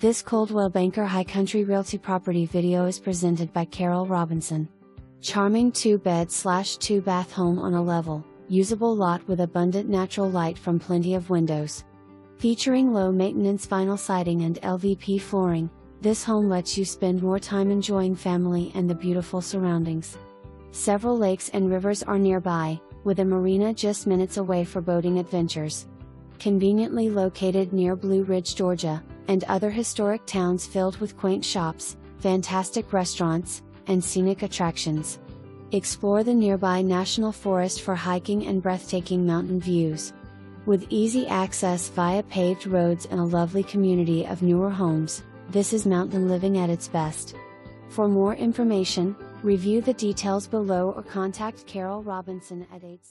This Coldwell Banker High Country Realty property video is presented by Carol Robinson. Charming 2-bed/2-bath home on a level, usable lot with abundant natural light from plenty of windows. Featuring low-maintenance vinyl siding and LVP flooring, this home lets you spend more time enjoying family and the beautiful surroundings. Several lakes and rivers are nearby, with a marina just minutes away for boating adventures. Conveniently located near Blue Ridge, Georgia, and other historic towns filled with quaint shops, fantastic restaurants, and scenic attractions. Explore the nearby national forest for hiking and breathtaking mountain views. With easy access via paved roads and a lovely community of newer homes, this is mountain living at its best. For more information, review the details below or contact Carol Robinson at 8